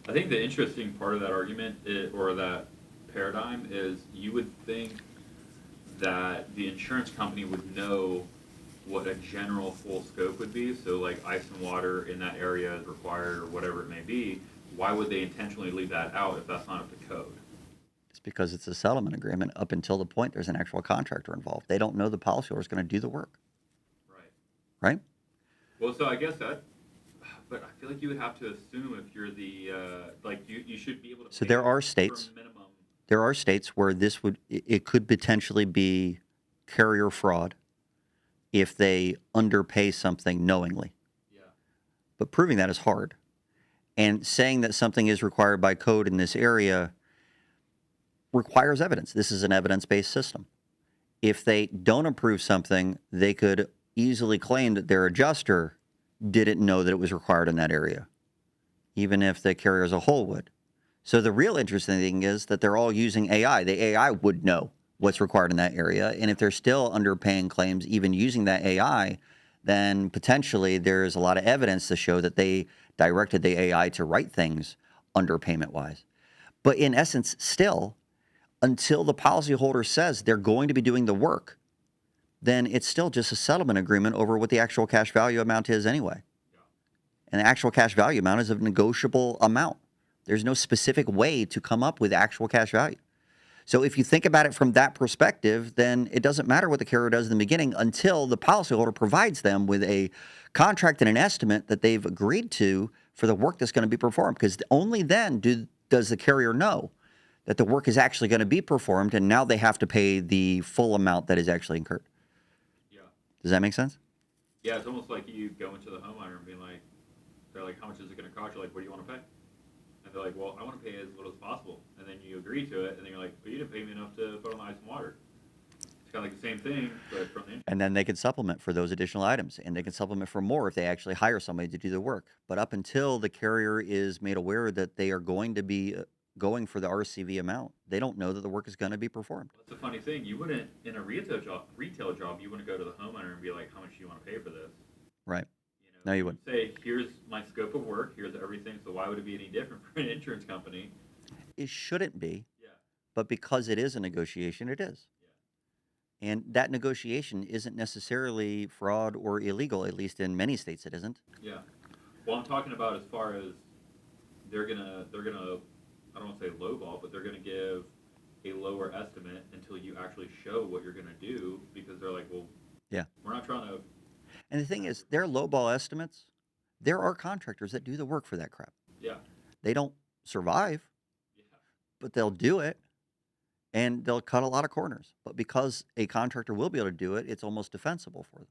I think the interesting part of that argument or that paradigm is you would think that the insurance company would know what a general full scope would be. So, like ice and water in that area is required or whatever it may be. Why would they intentionally leave that out if that's not up to code? It's because it's a settlement agreement up until the point there's an actual contractor involved. They don't know the policyholder is going to do the work, Right. right? Well, so I guess that, but I feel like you would have to assume if you're the, like you should be able to So pay there are for states, minimum. where it could potentially be carrier fraud if they underpay something knowingly. Yeah. But proving that is hard. And saying that something is required by code in this area requires evidence. This is an evidence-based system. If they don't approve something, they could easily claim that their adjuster didn't know that it was required in that area, even if the carrier as a whole would. So the real interesting thing is that they're all using AI. The AI would know what's required in that area. And if they're still underpaying claims, even using that AI, then potentially there's a lot of evidence to show that they directed the AI to write things underpayment wise. But in essence, still, until the policyholder says they're going to be doing the work, then it's still just a settlement agreement over what the actual cash value amount is anyway. Yeah. And the actual cash value amount is a negotiable amount. There's no specific way to come up with actual cash value. So if you think about it from that perspective, then it doesn't matter what the carrier does in the beginning until the policyholder provides them with a contract and an estimate that they've agreed to for the work that's going to be performed. Because only then does the carrier know that the work is actually going to be performed, and now they have to pay the full amount that is actually incurred. Yeah. Does that make sense? Yeah, it's almost like you go into the homeowner and being like, they're like, how much is it going to cost? You're like, what do you want to pay? And they're like, well, I want to pay as little as possible. And then you agree to it, and then you're like, but you didn't pay me enough to put on the ice and water. It's kind of like the same thing, but from the insurance. And then they can supplement for those additional items, and they can supplement for more if they actually hire somebody to do the work. But up until the carrier is made aware that they are going to be going for the RCV amount, they don't know that the work is going to be performed. That's the funny thing. You wouldn't, in a retail job, you wouldn't go to the homeowner and be like, how much do you want to pay for this? Right. You know, No, you you'd wouldn't. say, here's my scope of work, here's everything. So why would it be any different for an insurance company? It shouldn't be, Yeah. but because it is a negotiation, it is. And that negotiation isn't necessarily fraud or illegal, at least in many states it isn't. Yeah. Well, I'm talking about as far as they're gonna I don't want to say lowball, but they're gonna give a lower estimate until you actually show what you're gonna do because they're like, well, Yeah. we're not trying to. And the thing is, their lowball estimates, there are contractors that do the work for that crap. Yeah. They don't survive, Yeah. but they'll do it. And they'll cut a lot of corners. But because a contractor will be able to do it, it's almost defensible for them.